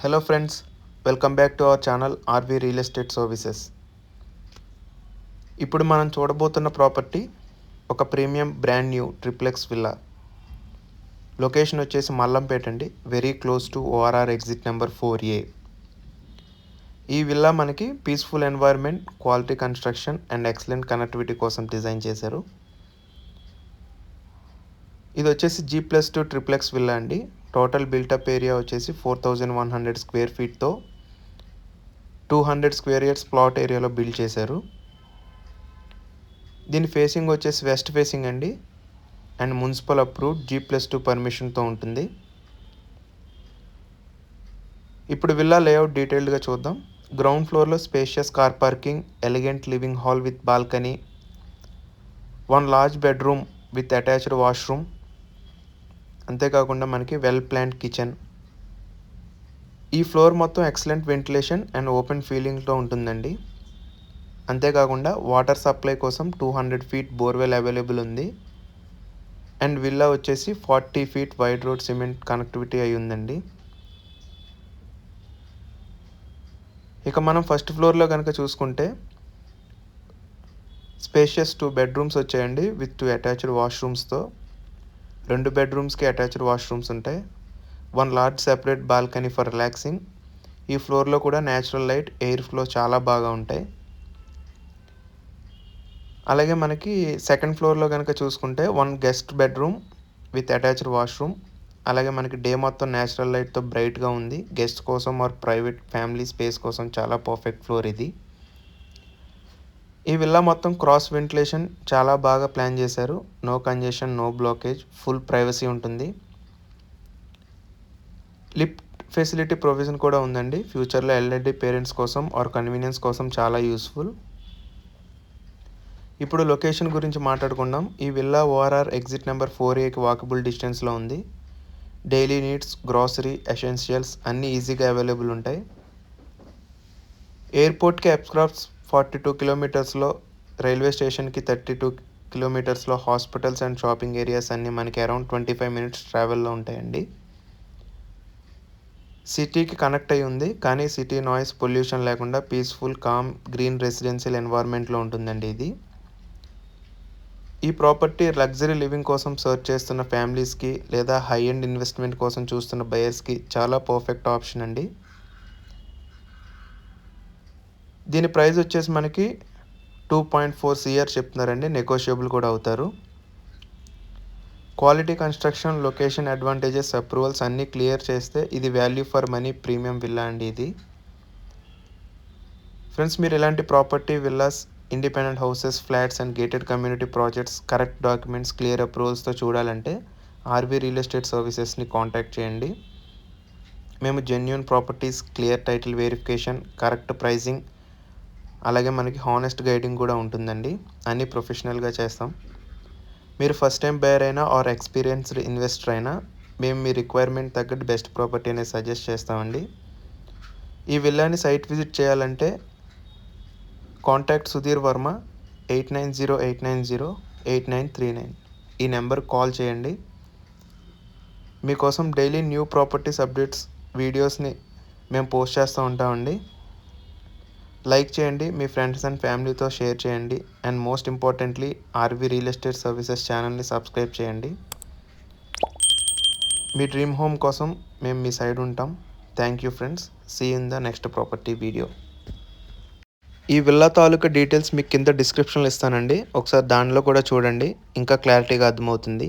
Hello friends, welcome back to our channel RV Real Estate Services. ఇప్పుడు మనం చూడబోతున్న property ఒక premium brand new triplex villa. Location వచ్చేసి మల్లంపేట అండి, very close to ORR exit number 4A. ఈ villa మనకి peaceful environment, quality construction and excellent connectivity కోసం design చేశారు. ఇది వచ్చేసి G+2 ట్రిప్లెక్స్ విల్లా అండి. టోటల్ బిల్టప్ ఏరియా వచ్చేసి 4100 స్క్వేర్ ఫీట్తో 200 స్క్వేర్ ఇయర్స్ ప్లాట్ ఏరియాలో బిల్డ్ చేశారు. దీని ఫేసింగ్ వచ్చేసి వెస్ట్ ఫేసింగ్ అండి అండ్ మున్సిపల్ అప్రూవ్డ్ G+2 పర్మిషన్తో ఉంటుంది. ఇప్పుడు విల్లా లేఅవుట్ డీటెయిల్డ్గా చూద్దాం. గ్రౌండ్ ఫ్లోర్లో spacious car parking, elegant living hall with balcony, 1 large bedroom with attached washroom, అంతేకాకుండా మనకి వెల్ ప్లాన్డ్ కిచెన్. ఈ ఫ్లోర్ మొత్తం ఎక్సలెంట్ వెంటిలేషన్ అండ్ ఓపెన్ ఫీలింగ్తో ఉంటుందండి. అంతేకాకుండా వాటర్ సప్లై కోసం 200 ఫీట్ బోర్వెల్ అవైలబుల్ ఉంది అండ్ విల్లా వచ్చేసి 40 feet wide road cement connectivity అయి ఉందండి. ఇక మనం ఫస్ట్ ఫ్లోర్లో కనుక చూసుకుంటే స్పేషియస్ 2 బెడ్రూమ్స్ వచ్చాయండి విత్ 2 అటాచ్డ్ వాష్రూమ్స్తో. 2 బెడ్రూమ్స్కి అటాచ్డ్ వాష్రూమ్స్ ఉంటాయి. 1 large separate balcony for relaxing. ఈ ఫ్లోర్లో కూడా న్యాచురల్ లైట్, ఎయిర్ ఫ్లో చాలా బాగా ఉంటాయి. అలాగే మనకి సెకండ్ ఫ్లోర్లో కనుక చూసుకుంటే 1 guest bedroom with attached washroom. అలాగే మనకి డే మొత్తం న్యాచురల్ లైట్తో బ్రైట్గా ఉంది. గెస్ట్ కోసం ఆర్ ప్రైవేట్ ఫ్యామిలీ స్పేస్ కోసం చాలా పర్ఫెక్ట్ ఫ్లోర్ ఇది. ఈ విల్లా మొత్తం క్రాస్ వెంటిలేషన్ చాలా బాగా ప్లాన్ చేశారు. No congestion, no blockage, full privacy ఉంటుంది. లిఫ్ట్ ఫెసిలిటీ ప్రొవిజన్ కూడా ఉందండి. ఫ్యూచర్లో ఎల్ఈడి పేరెంట్స్ కోసం ఆర్ కన్వీనియన్స్ కోసం చాలా యూస్ఫుల్. ఇప్పుడు లొకేషన్ గురించి మాట్లాడుకుందాం. ఈ విల్లా ORR ఎగ్జిట్ నెంబర్ 4Aకి వాకబుల్ డిస్టెన్స్లో ఉంది. డైలీ నీడ్స్, గ్రాసరీ, ఎసెన్షియల్స్ అన్నీ ఈజీగా అవైలబుల్ ఉంటాయి. ఎయిర్పోర్ట్కి అప్రాక్స్ 42 కిలోమీటర్స్లో, రైల్వే స్టేషన్కి 32 కిలోమీటర్స్లో, హాస్పిటల్స్ అండ్ షాపింగ్ ఏరియాస్ అన్నీ మనకి అరౌండ్ 25 మినిట్స్ ట్రావెల్లో ఉంటాయండి. సిటీకి కనెక్ట్ అయి ఉంది, కానీ సిటీ నాయిస్, పొల్యూషన్ లేకుండా పీస్ఫుల్, కామ్, గ్రీన్ రెసిడెన్షియల్ ఎన్వైర్న్మెంట్లో ఉంటుందండి ఇది. ఈ ప్రాపర్టీ లగ్జరీ లివింగ్ కోసం సర్చ్ చేస్తున్న ఫ్యామిలీస్కి లేదా హై ఎండ్ ఇన్వెస్ట్మెంట్ కోసం చూస్తున్న బయర్స్కి చాలా పర్ఫెక్ట్ ఆప్షన్ అండి. దీని ప్రైస్ వచ్చేసి మనకి 2.4 CR చెప్తున్నారండి, నెగోషియబుల్ కూడా అవుతారు. Quality construction, location advantages, approvals అన్నీ క్లియర్ చేస్తే ఇది value for money premium villa అండి ఇది. ఫ్రెండ్స్, మీరు ఇలాంటి property, villas, independent houses, flats and gated community projects correct documents, clear అప్రూవల్స్తో చూడాలంటే RV రియల్ ఎస్టేట్ సర్వీసెస్ని కాంటాక్ట్ చేయండి. మేము genuine properties, clear title verification, correct pricing, అలాగే మనకి హానెస్ట్ గైడింగ్ కూడా ఉంటుందండి. అన్నీ ప్రొఫెషనల్గా చేస్తాం. మీరు ఫస్ట్ టైం బయర్ అయినా ఆర్ ఎక్స్పీరియన్స్డ్ ఇన్వెస్టర్ అయినా మేము మీ రిక్వైర్మెంట్ తగ్గట్టు బెస్ట్ ప్రాపర్టీ అనేది సజెస్ట్ చేస్తామండి. ఈ విల్లాని సైట్ విజిట్ చేయాలంటే కాంటాక్ట్ సుధీర్ వర్మ 8908908939. ఈ నెంబర్ కాల్ చేయండి. మీకోసం డైలీ న్యూ ప్రాపర్టీస్ అప్డేట్స్ వీడియోస్ని మేము పోస్ట్ చేస్తూ ఉంటామండి. లైక్ చేయండి, మీ ఫ్రెండ్స్ అండ్ ఫ్యామిలీతో షేర్ చేయండి and most importantly RV real estate services ఛానల్ని సబ్స్క్రైబ్ చేయండి. మీ డ్రీమ్ హోమ్ కోసం మేము మీ సైడ్ ఉంటాం. Thank you friends. See in the next property video. ఈ విల్లా తాలూకా డీటెయిల్స్ మీకు కింద డిస్క్రిప్షన్లో ఇస్తానండి, ఒకసారి దానిలో కూడా చూడండి, ఇంకా క్లారిటీగా అర్థమవుతుంది.